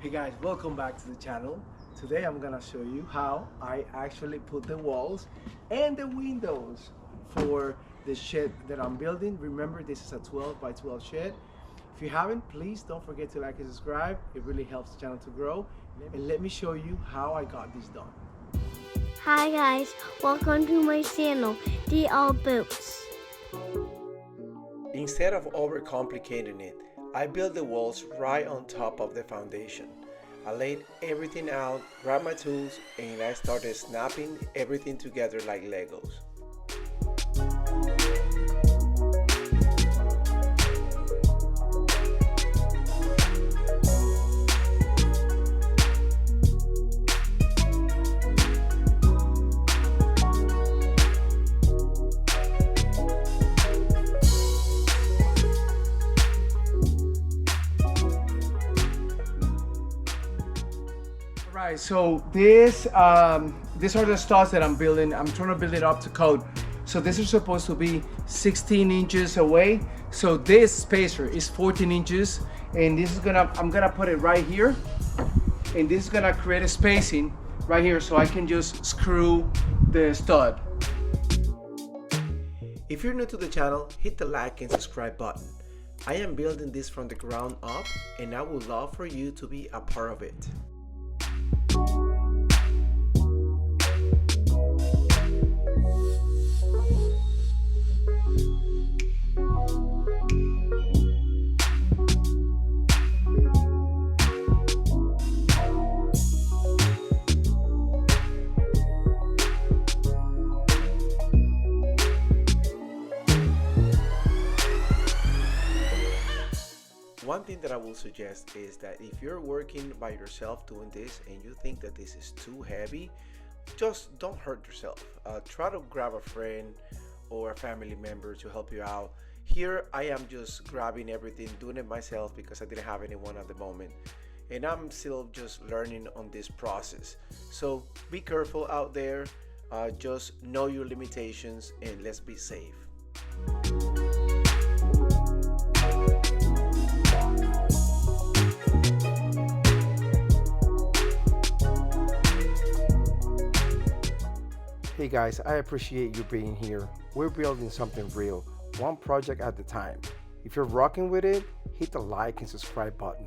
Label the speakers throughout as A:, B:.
A: Hey guys, welcome back to the channel. Today I'm gonna show you how I actually put the walls and the windows for the shed that I'm building. Remember, this is a 12 by 12 shed. If you haven't, please don't forget to like and subscribe. It really helps the channel to grow. And let me show you how I got this done.
B: Hi guys, welcome to my channel, The All Boots.
A: Instead of overcomplicating it, I built the walls right on top of the foundation. I laid everything out, grabbed my tools, and I started snapping everything together like Legos. Right, so these are the studs that I'm building. I'm trying to build it up to code. So this is supposed to be 16 inches away. So this spacer is 14 inches, and this is I'm gonna put it right here, and this is gonna create a spacing right here so I can just screw the stud. If you're new to the channel, hit the like and subscribe button. I am building this from the ground up, and I would love for you to be a part of it. One thing that I will suggest is that if you're working by yourself doing this and you think that this is too heavy, just don't hurt yourself. Try to grab a friend or a family member to help you out. Here I am just grabbing everything, doing it myself because I didn't have anyone at the moment. And I'm still just learning on this process. So be careful out there, just know your limitations, and let's be safe. Hey guys, I appreciate you being here. We're building something real, one project at a time. If you're rocking with it, hit the like and subscribe button.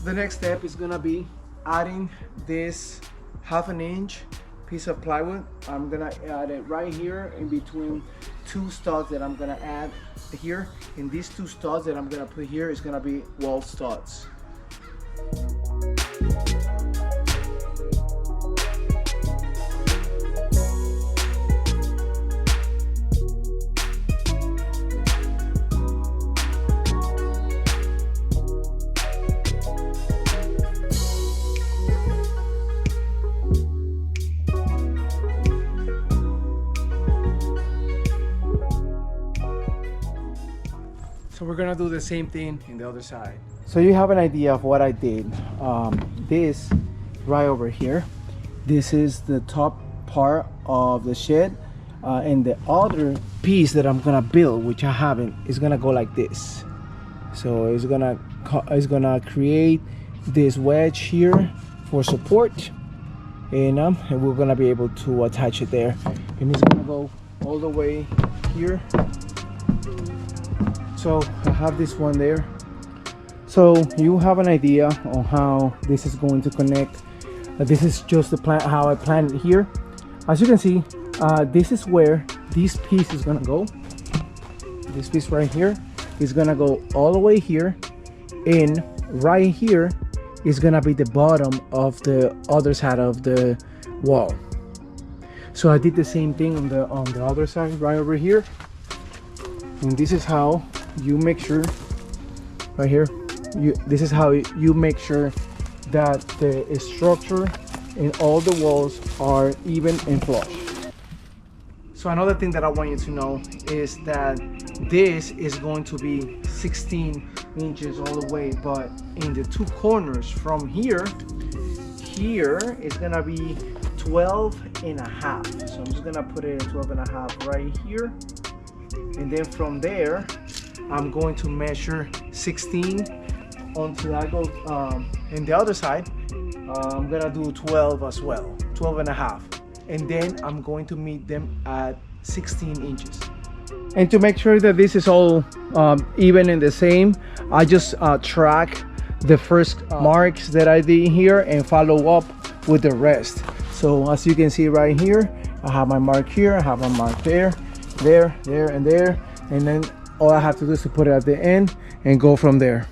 A: The next step is gonna be adding this 1/2 inch piece of plywood. I'm gonna add it right here in between two studs that I'm gonna add here. And these two studs that I'm gonna put here is gonna be wall studs. So we're gonna do the same thing in the other side. So you have an idea of what I did. This right over here, this is the top part of the shed, and the other piece that I'm gonna build, which I haven't, is gonna go like this. So it's gonna create this wedge here for support, and we're gonna be able to attach it there, and it's gonna go all the way here. So I have this one there. So you have an idea on how this is going to connect. This is just the plan, how I planned it here. As you can see, this is where this piece is gonna go. This piece right here is gonna go all the way here, and right here is gonna be the bottom of the other side of the wall. So I did the same thing on the other side right over here, and this is how you make sure right here, this is how you make sure that the structure and all the walls are even and flush. So another thing that I want you to know is that this is going to be 16 inches all the way, but in the two corners from here is gonna be 12 and a half. So I'm just gonna put it at 12 and a half right here. And then from there, I'm going to measure 16 until I go, in the other side, I'm gonna do 12 as well, 12 and a half. And then I'm going to meet them at 16 inches. And to make sure that this is all even and the same, I just track the first marks that I did here and follow up with the rest. So as you can see right here, I have my mark here, I have my mark there, and there, and then all I have to do is to put it at the end and go from there.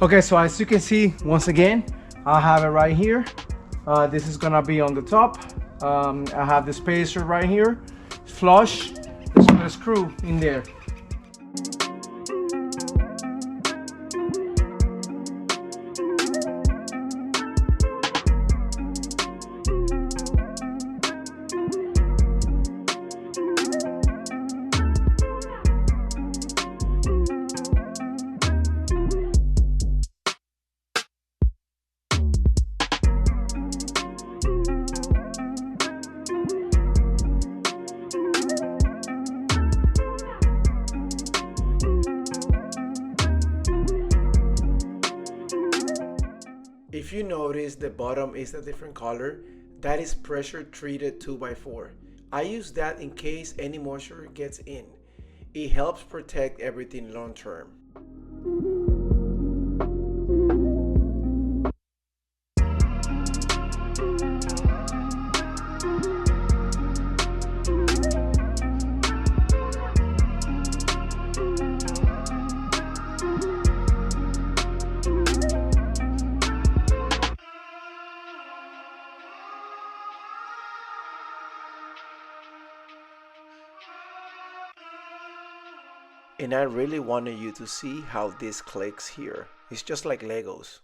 A: Okay, so as you can see, once again, I have it right here. This is gonna be on the top. I have the spacer right here, flush. Let's put a screw in there. If you notice the bottom is a different color, that is pressure treated 2x4. I use that in case any moisture gets in. It helps protect everything long term. And I really wanted you to see how this clicks here. It's just like Legos.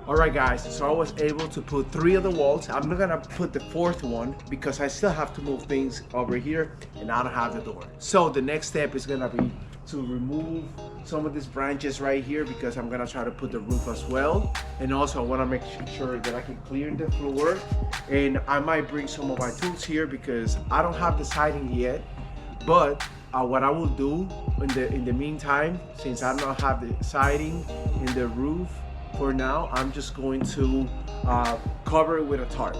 A: Alright guys, so I was able to put 3 of the walls. I'm not gonna put the 4th one because I still have to move things over here and I don't have the door. So the next step is gonna be to remove some of these branches right here because I'm gonna try to put the roof as well. And also I wanna make sure that I can clear the floor, and I might bring some of my tools here because I don't have the siding yet. But what I will do in the meantime, since I don't have the siding in the roof for now, I'm just going to cover it with a tarp.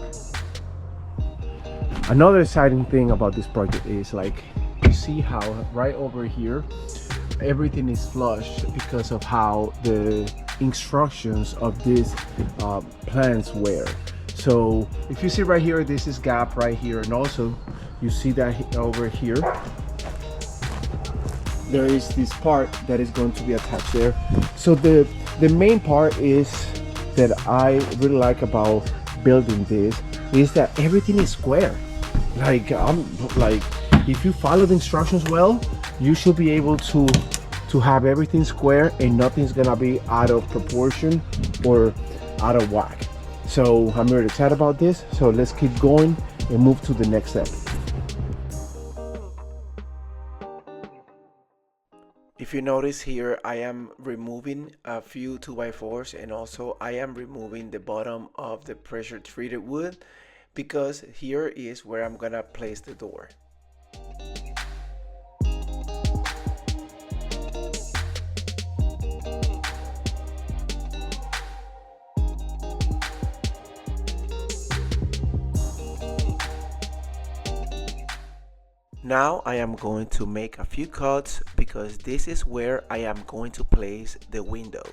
A: Another exciting thing about this project is, like, you see how right over here everything is flush because of how the instructions of these plans were. So if you see right here, this is gap right here, and also you see that over here there is this part that is going to be attached there. So the main part is that I really like about building this is that everything is square. Like if you follow the instructions well, you should be able to have everything square and nothing's gonna be out of proportion or out of whack. So I'm very excited about this. So let's keep going and move to the next step. If you notice here, I am removing a few 2x4s, and also I am removing the bottom of the pressure treated wood because here is where I'm gonna place the door. Now I am going to make a few cuts because this is where I am going to place the window.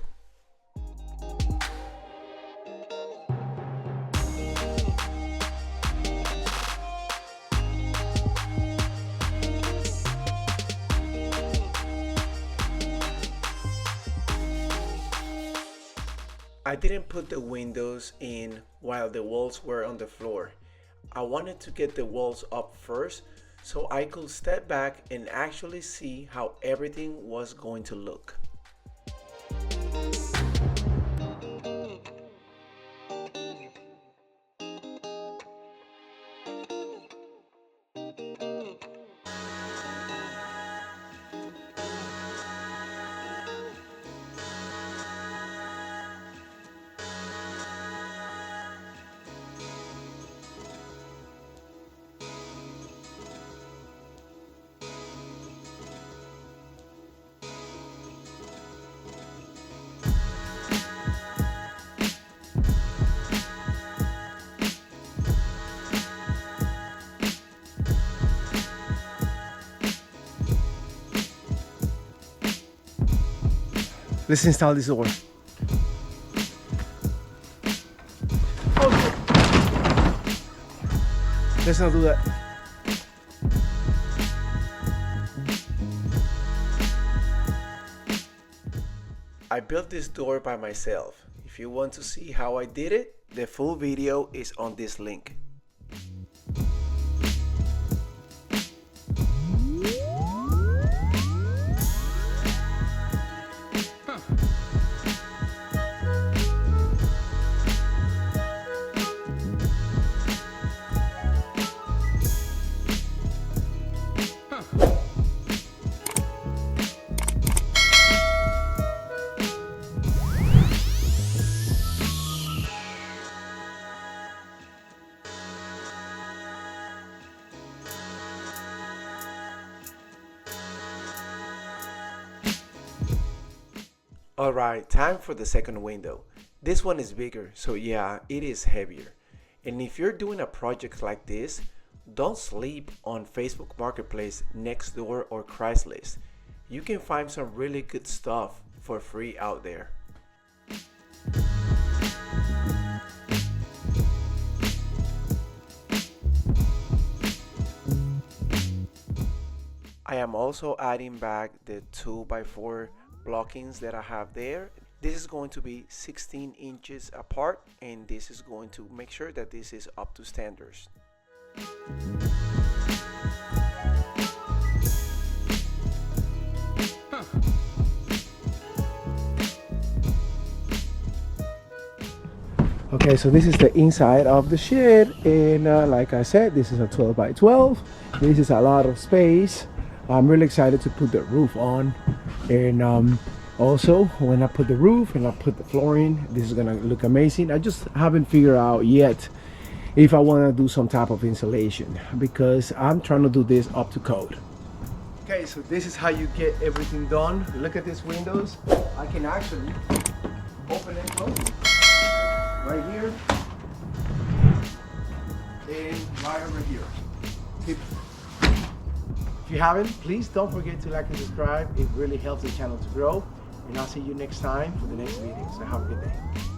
C: I didn't put the windows in while the walls were on the floor. I wanted to get the walls up first so I could step back and actually see how everything was going to look.
A: Let's install this door. Let's not do that.
C: I built this door by myself. If you want to see how I did it, the full video is on this link. Alright, time for the second window. This one is bigger, so yeah, it is heavier. And if you're doing a project like this, don't sleep on Facebook Marketplace, Nextdoor, or Craigslist. You can find some really good stuff for free out there. I am also adding back the 2x4 blockings that I have there. This is going to be 16 inches apart, and this is going to make sure that this is up to standards.
A: Okay, so this is the inside of the shed, and like I said, this is a 12 by 12. This is a lot of space. I'm really excited to put the roof on, and also when I put the roof and I put the flooring, this is gonna look amazing. I just haven't figured out yet if I want to do some type of insulation, because I'm trying to do this up to code. Okay, so this is how you get everything done. Look at these windows. I can actually open and close it right here and right over here. If you haven't, please don't forget to like and subscribe. It really helps the channel to grow. And I'll see you next time for the next video. So have a good day.